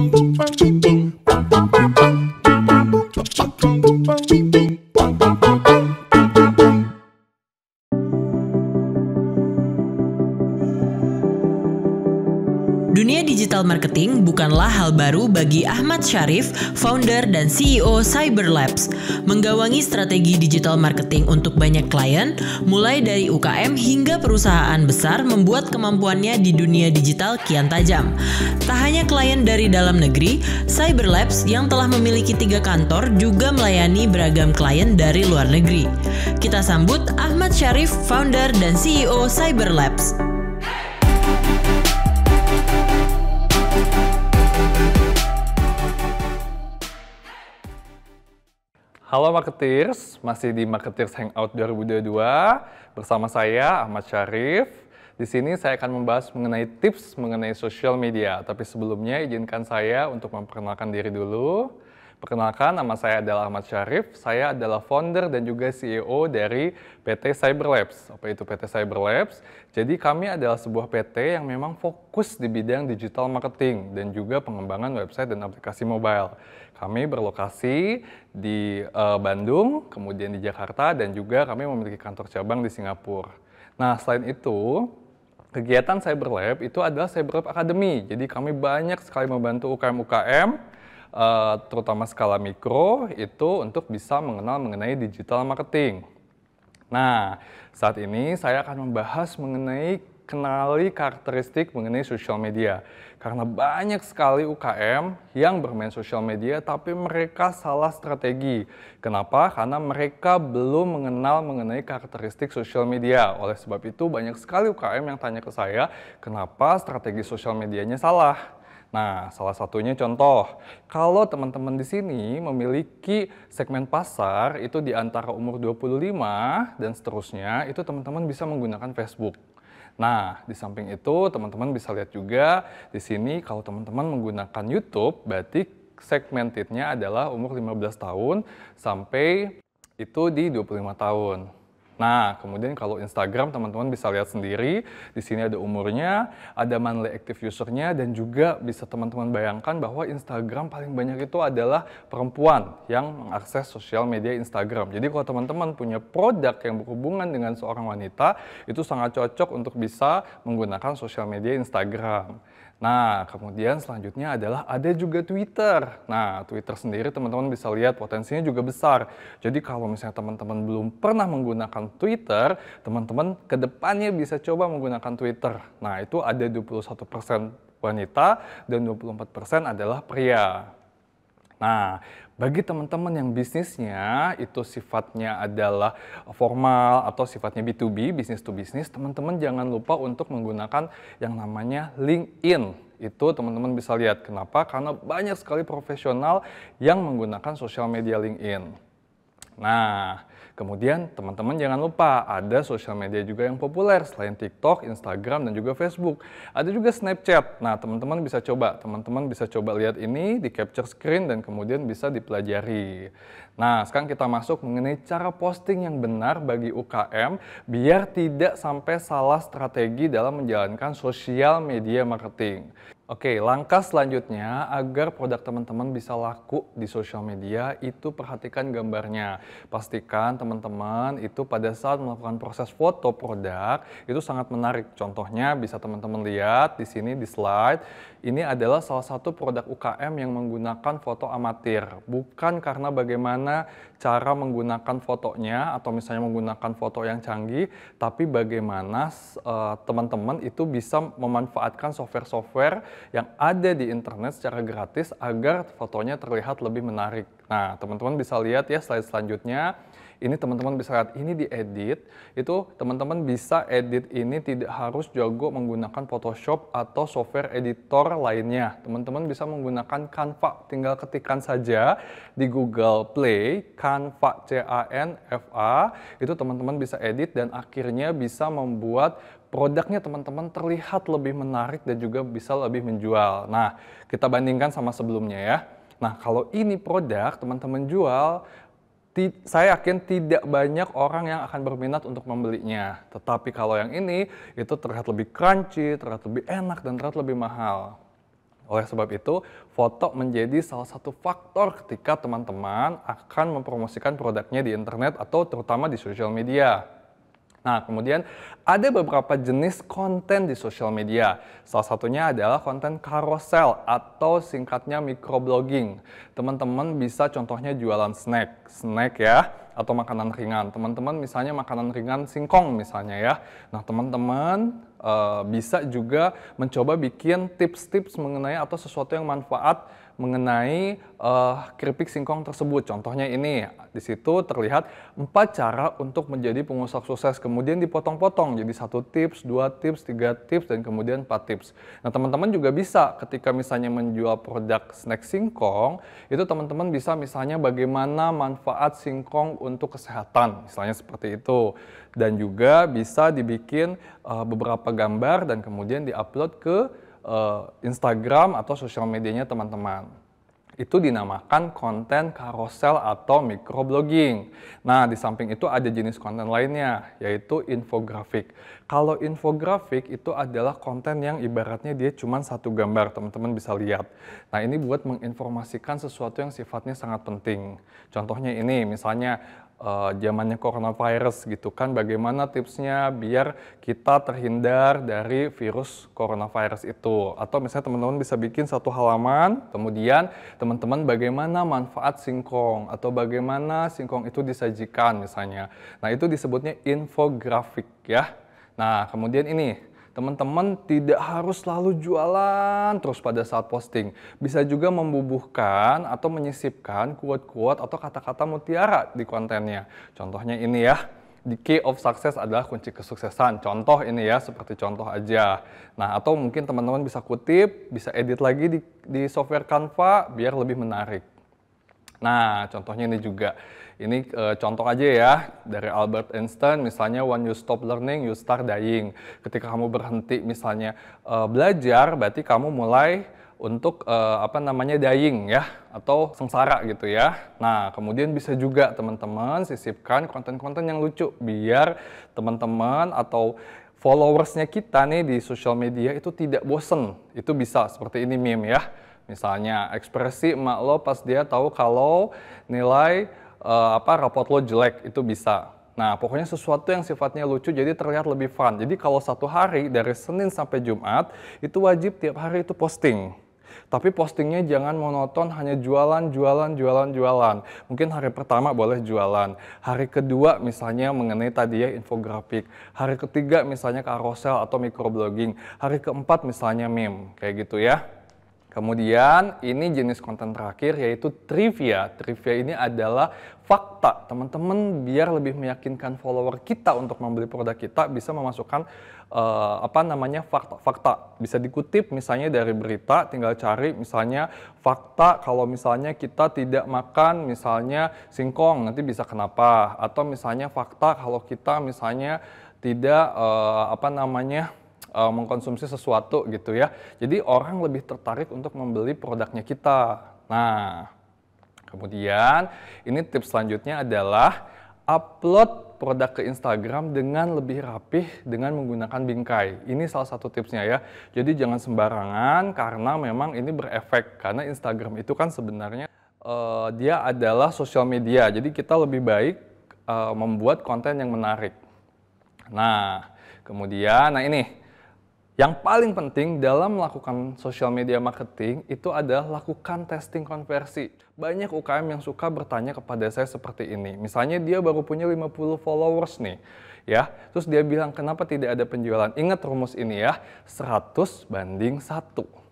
Dunia digital marketing bukanlah hal baru bagi Ahmad Syarif, founder dan CEO Cyberlabs. Menggawangi strategi digital marketing untuk banyak klien, mulai dari UKM hingga perusahaan besar membuat kemampuannya di dunia digital kian tajam. Tak hanya klien dari dalam negeri, Cyberlabs yang telah memiliki 3 kantor juga melayani beragam klien dari luar negeri. Kita sambut Ahmad Syarif, founder dan CEO Cyberlabs. Halo Marketeers, masih di Marketeers Hangout 2022 bersama saya Ahmad Syarif. Di sini saya akan membahas mengenai tips mengenai social media. Tapi sebelumnya izinkan saya untuk memperkenalkan diri dulu. Perkenalkan, nama saya adalah Ahmad Syarif. Saya adalah founder dan juga CEO dari PT Cyberlabs. Apa itu PT Cyberlabs? Jadi kami adalah sebuah PT yang memang fokus di bidang digital marketing dan juga pengembangan website dan aplikasi mobile. Kami berlokasi di Bandung, kemudian di Jakarta, dan juga kami memiliki kantor cabang di Singapura. Nah, selain itu, kegiatan Cyberlab itu adalah Cyberlab Academy. Jadi kami banyak sekali membantu UKM-UKM, terutama skala mikro, itu untuk bisa mengenal mengenai digital marketing. Nah, saat ini saya akan membahas mengenai kenali karakteristik mengenai social media. Karena banyak sekali UKM yang bermain social media tapi mereka salah strategi. Kenapa? Karena mereka belum mengenal mengenai karakteristik social media. Oleh sebab itu banyak sekali UKM yang tanya ke saya, kenapa strategi social medianya salah? Nah, salah satunya contoh, kalau teman-teman di sini memiliki segmen pasar itu di antara umur 25 dan seterusnya, itu teman-teman bisa menggunakan Facebook. Nah, di samping itu teman-teman bisa lihat juga di sini kalau teman-teman menggunakan YouTube, berarti segmentednya adalah umur 15 tahun sampai itu di 25 tahun. Nah, kemudian kalau Instagram teman-teman bisa lihat sendiri, di sini ada umurnya, ada monthly active usernya, dan juga bisa teman-teman bayangkan bahwa Instagram paling banyak itu adalah perempuan yang mengakses sosial media Instagram. Jadi kalau teman-teman punya produk yang berhubungan dengan seorang wanita, itu sangat cocok untuk bisa menggunakan sosial media Instagram. Nah, kemudian selanjutnya adalah ada juga Twitter. Nah, Twitter sendiri teman-teman bisa lihat potensinya juga besar. Jadi kalau misalnya teman-teman belum pernah menggunakan Twitter, teman-teman ke depannya bisa coba menggunakan Twitter. Nah, itu ada 21% wanita dan 24% adalah pria. Nah, bagi teman-teman yang bisnisnya itu sifatnya adalah formal atau sifatnya B2B, business to business, teman-teman jangan lupa untuk menggunakan yang namanya LinkedIn. Itu teman-teman bisa lihat. Kenapa? Karena banyak sekali profesional yang menggunakan sosial media LinkedIn. Nah, kemudian teman-teman jangan lupa ada sosial media juga yang populer selain TikTok, Instagram, dan juga Facebook. Ada juga Snapchat. Nah, teman-teman bisa coba lihat ini di capture screen dan kemudian bisa dipelajari. Nah, sekarang kita masuk mengenai cara posting yang benar bagi UKM biar tidak sampai salah strategi dalam menjalankan sosial media marketing. Oke, langkah selanjutnya agar produk teman-teman bisa laku di sosial media itu perhatikan gambarnya. Pastikan teman-teman itu pada saat melakukan proses foto produk itu sangat menarik. Contohnya bisa teman-teman lihat di sini di slide. Ini adalah salah satu produk UKM yang menggunakan foto amatir. Bukan karena bagaimana cara menggunakan fotonya atau misalnya menggunakan foto yang canggih, tapi bagaimana teman-teman itu bisa memanfaatkan software-software yang ada di internet secara gratis agar fotonya terlihat lebih menarik. Nah, teman-teman bisa lihat ya slide selanjutnya. Ini teman-teman bisa lihat, ini diedit, itu teman-teman bisa edit ini tidak harus jago menggunakan Photoshop atau software editor lainnya. Teman-teman bisa menggunakan Canva, tinggal ketikkan saja di Google Play, Canva, C-A-N-V-A, itu teman-teman bisa edit dan akhirnya bisa membuat produknya teman-teman terlihat lebih menarik dan juga bisa lebih menjual. Nah, kita bandingkan sama sebelumnya ya. Nah, kalau ini produk teman-teman jual, saya yakin tidak banyak orang yang akan berminat untuk membelinya. Tetapi kalau yang ini, itu terlihat lebih crunchy, terlihat lebih enak, dan terlihat lebih mahal. Oleh sebab itu, foto menjadi salah satu faktor ketika teman-teman akan mempromosikan produknya di internet atau terutama di sosial media. Nah, kemudian ada beberapa jenis konten di sosial media. Salah satunya adalah konten carousel atau singkatnya microblogging. Teman-teman bisa contohnya jualan snack ya, atau makanan ringan. Teman-teman misalnya makanan ringan singkong misalnya ya. Nah, teman-teman bisa juga mencoba bikin tips-tips mengenai atau sesuatu yang manfaat mengenai keripik singkong tersebut. Contohnya ini, di situ terlihat 4 cara untuk menjadi pengusaha sukses. Kemudian dipotong-potong jadi 1 tips, 2 tips, 3 tips, dan kemudian 4 tips. Nah, teman-teman juga bisa ketika misalnya menjual produk snack singkong, itu teman-teman bisa misalnya bagaimana manfaat singkong untuk kesehatan, misalnya seperti itu. Dan juga bisa dibikin beberapa gambar dan kemudian diupload ke Instagram atau sosial medianya teman-teman. Itu dinamakan konten carousel atau microblogging. Nah, di samping itu ada jenis konten lainnya, yaitu infografik. Kalau infografik itu adalah konten yang ibaratnya dia cuma 1 gambar, teman-teman bisa lihat. Nah, ini buat menginformasikan sesuatu yang sifatnya sangat penting. Contohnya ini, misalnya zamannya coronavirus gitu kan, bagaimana tipsnya biar kita terhindar dari virus coronavirus itu. Atau misalnya teman-teman bisa bikin 1 halaman, kemudian teman-teman bagaimana manfaat singkong atau bagaimana singkong itu disajikan misalnya. Nah, itu disebutnya infografik ya. Nah, kemudian ini, teman-teman tidak harus selalu jualan terus pada saat posting. Bisa juga membubuhkan atau menyisipkan quote-quote atau kata-kata mutiara di kontennya. Contohnya ini ya, the key of success adalah kunci kesuksesan. Contoh ini ya, seperti contoh aja. Nah, atau mungkin teman-teman bisa kutip, bisa edit lagi di software Canva biar lebih menarik. Nah, contohnya ini juga. Ini contoh aja ya, dari Albert Einstein, misalnya when you stop learning, you start dying. Ketika kamu berhenti misalnya belajar, berarti kamu mulai untuk dying ya, atau sengsara gitu ya. Nah, kemudian bisa juga teman-teman sisipkan konten-konten yang lucu, biar teman-teman atau followersnya kita nih di sosial media itu tidak bosen. Itu bisa seperti ini meme ya. Misalnya ekspresi emak lo pas dia tahu kalau nilai rapot lo jelek, itu bisa. Nah, pokoknya sesuatu yang sifatnya lucu jadi terlihat lebih fun. Jadi kalau 1 hari dari Senin sampai Jumat itu wajib tiap hari itu posting. Tapi postingnya jangan monoton, hanya jualan. Mungkin hari pertama boleh jualan, hari kedua misalnya mengenai tadi ya infografik, hari ketiga misalnya carousel atau microblogging, hari keempat misalnya meme, kayak gitu ya. Kemudian ini jenis konten terakhir yaitu trivia. Trivia ini adalah fakta. Teman-teman biar lebih meyakinkan follower kita untuk membeli produk kita bisa memasukkan fakta-fakta. Bisa dikutip misalnya dari berita, tinggal cari misalnya fakta kalau misalnya kita tidak makan misalnya singkong nanti bisa kenapa, atau misalnya fakta kalau kita misalnya tidak mengkonsumsi sesuatu gitu ya. Jadi orang lebih tertarik untuk membeli produknya kita. Nah, kemudian ini tips selanjutnya adalah upload produk ke Instagram dengan lebih rapih dengan menggunakan bingkai. Ini salah satu tipsnya ya. Jadi jangan sembarangan karena memang ini berefek. Karena Instagram itu kan sebenarnya dia adalah sosial media. Jadi kita lebih baik membuat konten yang menarik. Nah, kemudian ini yang paling penting dalam melakukan social media marketing itu adalah lakukan testing konversi. Banyak UKM yang suka bertanya kepada saya seperti ini. Misalnya dia baru punya 50 followers nih, ya. Terus dia bilang kenapa tidak ada penjualan? Ingat rumus ini ya, 100:1.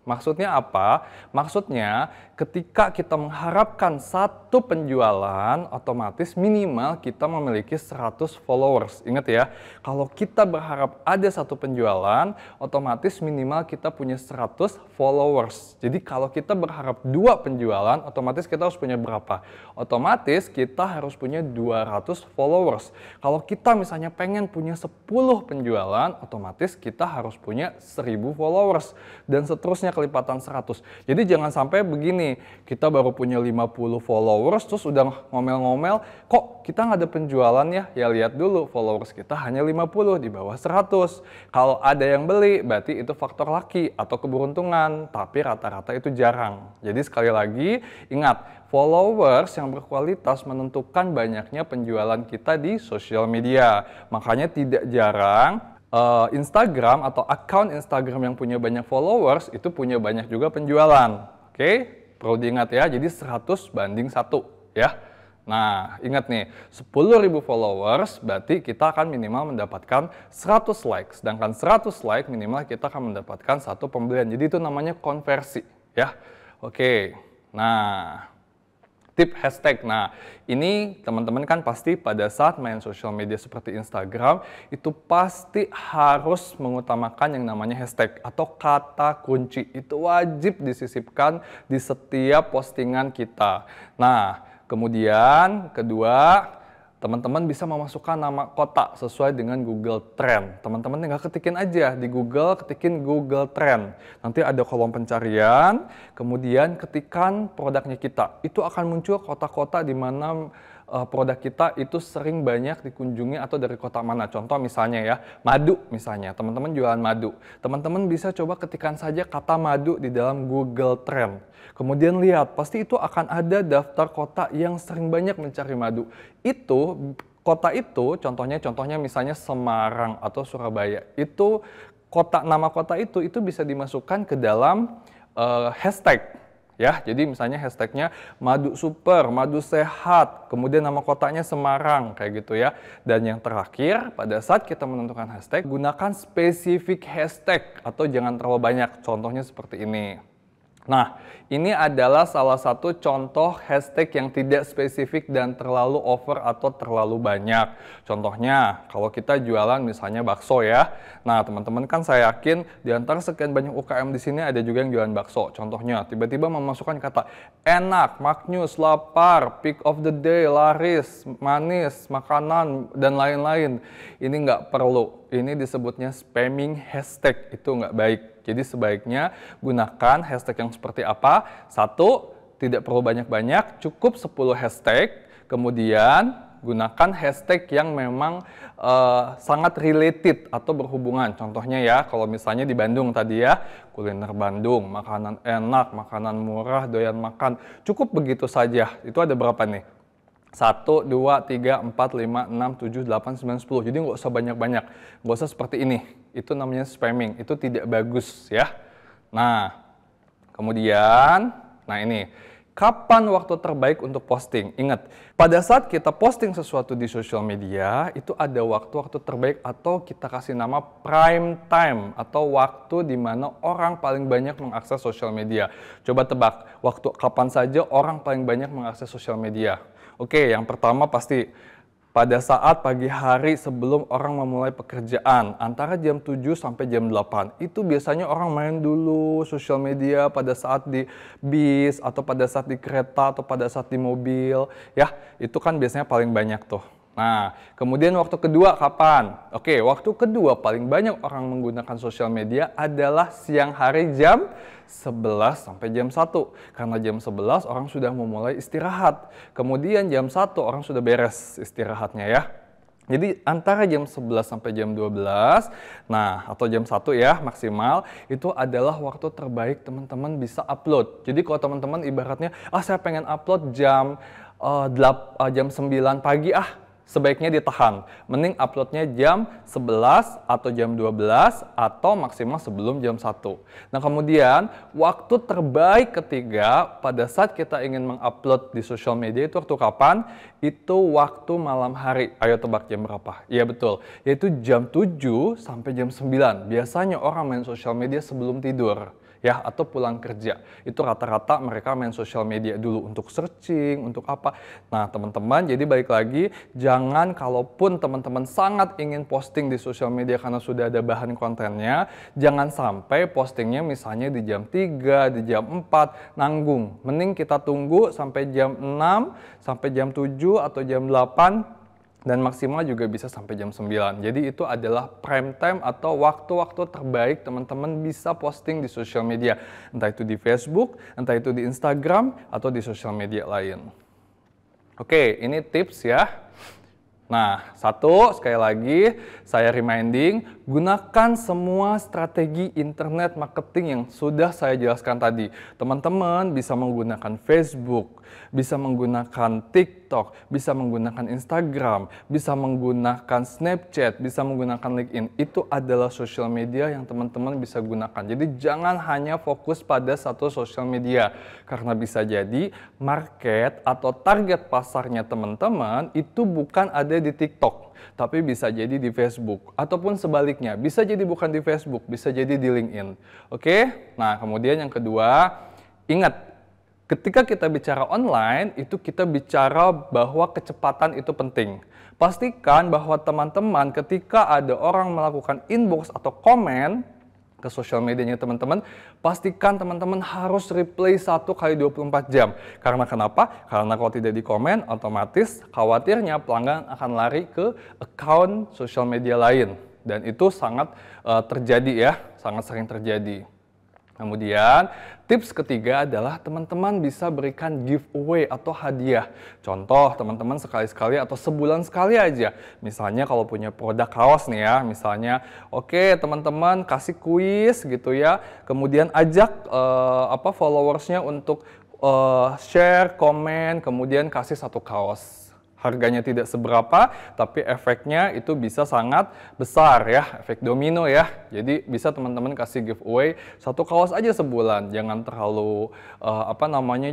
Maksudnya apa? Maksudnya ketika kita mengharapkan 1 penjualan, otomatis minimal kita memiliki 100 followers. Ingat ya, kalau kita berharap ada 1 penjualan, otomatis minimal kita punya 100 followers. Jadi kalau kita berharap 2 penjualan, otomatis kita harus punya berapa? Otomatis kita harus punya 200 followers. Kalau kita misalnya pengen punya 10 penjualan, otomatis kita harus punya 1000 followers. Dan seterusnya kelipatan 100. Jadi jangan sampai begini, kita baru punya 50 followers, terus udah ngomel-ngomel, kok kita nggak ada penjualan ya? Ya lihat dulu, followers kita hanya 50, di bawah 100. Kalau ada yang beli, berarti itu faktor laki atau keberuntungan, tapi rata-rata itu jarang. Jadi sekali lagi, ingat, followers yang berkualitas menentukan banyaknya penjualan kita di sosial media. Makanya tidak jarang Instagram atau account Instagram yang punya banyak followers itu punya banyak juga penjualan. Oke, perlu diingat ya. Jadi 100 banding 1 ya. Nah, ingat nih, 10.000 followers berarti kita akan minimal mendapatkan 100 like. Sedangkan 100 like minimal kita akan mendapatkan 1 pembelian. Jadi itu namanya konversi ya. Oke. Nah, tip hashtag. Nah, ini teman-teman kan pasti pada saat main sosial media seperti Instagram, itu pasti harus mengutamakan yang namanya hashtag atau kata kunci. Itu wajib disisipkan di setiap postingan kita. Nah, kemudian kedua, teman-teman bisa memasukkan nama kota sesuai dengan Google Trend. Teman-teman tinggal ketikin aja di Google, ketikin Google Trend. Nanti ada kolom pencarian, kemudian ketikan produknya kita. Itu akan muncul kota-kota di mana produk kita itu sering banyak dikunjungi atau dari kota mana. Contoh misalnya ya, madu misalnya, teman-teman jualan madu. Teman-teman bisa coba ketikan saja kata madu di dalam Google Trend. Kemudian lihat, pasti itu akan ada daftar kota yang sering banyak mencari madu. Itu, kota itu, contohnya misalnya Semarang atau Surabaya. Itu, nama kota itu bisa dimasukkan ke dalam hashtag. Ya, jadi misalnya hashtagnya madu super, madu sehat, kemudian nama kotanya Semarang, kayak gitu ya. Dan yang terakhir, pada saat kita menentukan hashtag, gunakan spesifik hashtag atau jangan terlalu banyak. Contohnya seperti ini. Nah, ini adalah salah satu contoh hashtag yang tidak spesifik dan terlalu over atau terlalu banyak. Contohnya, kalau kita jualan misalnya bakso ya. Nah, teman-teman kan saya yakin di antara sekian banyak UKM di sini ada juga yang jualan bakso. Contohnya, tiba-tiba memasukkan kata enak, maknyus, lapar, pick of the day, laris, manis, makanan, dan lain-lain. Ini nggak perlu. Ini disebutnya spamming hashtag, itu nggak baik. Jadi sebaiknya gunakan hashtag yang seperti apa? 1, tidak perlu banyak-banyak, cukup 10 hashtag. Kemudian gunakan hashtag yang memang sangat related atau berhubungan. Contohnya ya, kalau misalnya di Bandung tadi ya, kuliner Bandung, makanan enak, makanan murah, doyan makan. Cukup begitu saja. Itu ada berapa nih? 1, 2, 3, 4, 5, 6, 7, 8, 9, 10. Jadi nggak usah banyak-banyak. Nggak usah seperti ini. Itu namanya spamming. Itu tidak bagus ya. Nah, kemudian, ini. Kapan waktu terbaik untuk posting? Ingat, pada saat kita posting sesuatu di sosial media, itu ada waktu-waktu terbaik atau kita kasih nama prime time atau waktu di mana orang paling banyak mengakses sosial media. Coba tebak, waktu kapan saja orang paling banyak mengakses sosial media? Oke, yang pertama pasti pada saat pagi hari sebelum orang memulai pekerjaan, antara jam 7 sampai jam 8. Itu biasanya orang main dulu sosial media pada saat di bis, atau pada saat di kereta, atau pada saat di mobil. Ya, itu kan biasanya paling banyak tuh. Nah, kemudian waktu kedua kapan? Oke, waktu kedua paling banyak orang menggunakan sosial media adalah siang hari jam 11 sampai jam 1. Karena jam 11 orang sudah memulai istirahat. Kemudian jam 1 orang sudah beres istirahatnya ya. Jadi antara jam 11 sampai jam 12, atau jam 1 ya maksimal, itu adalah waktu terbaik teman-teman bisa upload. Jadi kalau teman-teman ibaratnya, saya pengen upload jam 9 pagi sebaiknya ditahan. Mending uploadnya jam 11 atau jam 12 atau maksimal sebelum jam 1. Nah kemudian waktu terbaik ketiga pada saat kita ingin mengupload di sosial media itu waktu kapan? Itu waktu malam hari. Ayo tebak jam berapa? Iya betul, yaitu jam 7 sampai jam 9. Biasanya orang main sosial media sebelum tidur. Ya, atau pulang kerja. Itu rata-rata mereka main sosial media dulu untuk searching, untuk apa. Nah, teman-teman, jadi balik lagi, jangan kalaupun teman-teman sangat ingin posting di sosial media karena sudah ada bahan kontennya, jangan sampai postingnya misalnya di jam 3, di jam 4, nanggung. Mending kita tunggu sampai jam 6, sampai jam 7 atau jam 8, dan maksimal juga bisa sampai jam 9. Jadi itu adalah prime time atau waktu-waktu terbaik teman-teman bisa posting di sosial media. Entah itu di Facebook, entah itu di Instagram, atau di sosial media lain. Oke, ini tips ya. Nah, sekali lagi saya reminding, gunakan semua strategi internet marketing yang sudah saya jelaskan tadi. Teman-teman bisa menggunakan Facebook, bisa menggunakan TikTok, bisa menggunakan Instagram, bisa menggunakan Snapchat, bisa menggunakan LinkedIn. Itu adalah sosial media yang teman-teman bisa gunakan. Jadi jangan hanya fokus pada satu sosial media, karena bisa jadi market atau target pasarnya teman-teman itu bukan ada di TikTok, tapi bisa jadi di Facebook, ataupun sebaliknya, bisa jadi bukan di Facebook, bisa jadi di LinkedIn. Oke? Nah, kemudian yang kedua, ingat, ketika kita bicara online, itu kita bicara bahwa kecepatan itu penting. Pastikan bahwa teman-teman ketika ada orang melakukan inbox atau komen ke sosial medianya teman-teman, pastikan teman-teman harus reply 1 kali 24 jam. Karena kenapa? Karena kalau tidak di komen, otomatis khawatirnya pelanggan akan lari ke account sosial media lain. Dan itu sangat terjadi ya, sangat sering terjadi. Kemudian, tips ketiga adalah teman-teman bisa berikan giveaway atau hadiah. Contoh, teman-teman sekali-sekali atau sebulan sekali aja. Misalnya kalau punya produk kaos nih ya, misalnya, oke, teman-teman kasih kuis gitu ya, kemudian ajak followersnya untuk share, komen, kemudian kasih 1 kaos. Harganya tidak seberapa, tapi efeknya itu bisa sangat besar ya, efek domino ya. Jadi bisa teman-teman kasih giveaway 1 kaos aja sebulan, jangan terlalu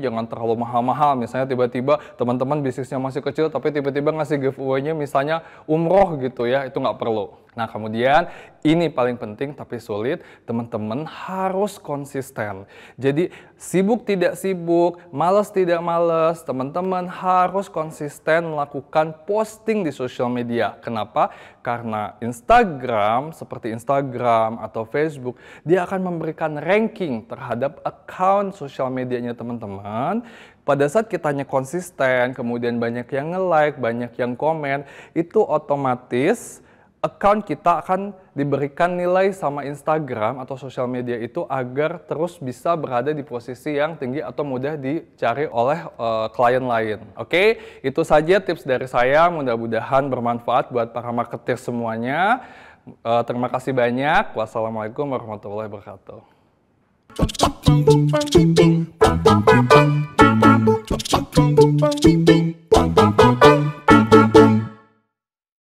jangan terlalu mahal-mahal. Misalnya tiba-tiba teman-teman bisnisnya masih kecil, tapi tiba-tiba ngasih giveaway-nya misalnya umroh gitu ya, itu nggak perlu. Nah, kemudian ini paling penting tapi sulit, teman-teman harus konsisten. Jadi sibuk tidak sibuk, malas tidak malas, teman-teman harus konsisten melakukan posting di sosial media. Kenapa? Karena Instagram, seperti Instagram atau Facebook, dia akan memberikan ranking terhadap account sosial medianya teman-teman. Pada saat kitanya konsisten, kemudian banyak yang nge-like, banyak yang komen, itu otomatis account kita akan diberikan nilai sama Instagram atau sosial media itu agar terus bisa berada di posisi yang tinggi atau mudah dicari oleh klien lain. Oke, itu saja tips dari saya. Mudah-mudahan bermanfaat buat para marketer semuanya. Terima kasih banyak. Wassalamualaikum warahmatullahi wabarakatuh.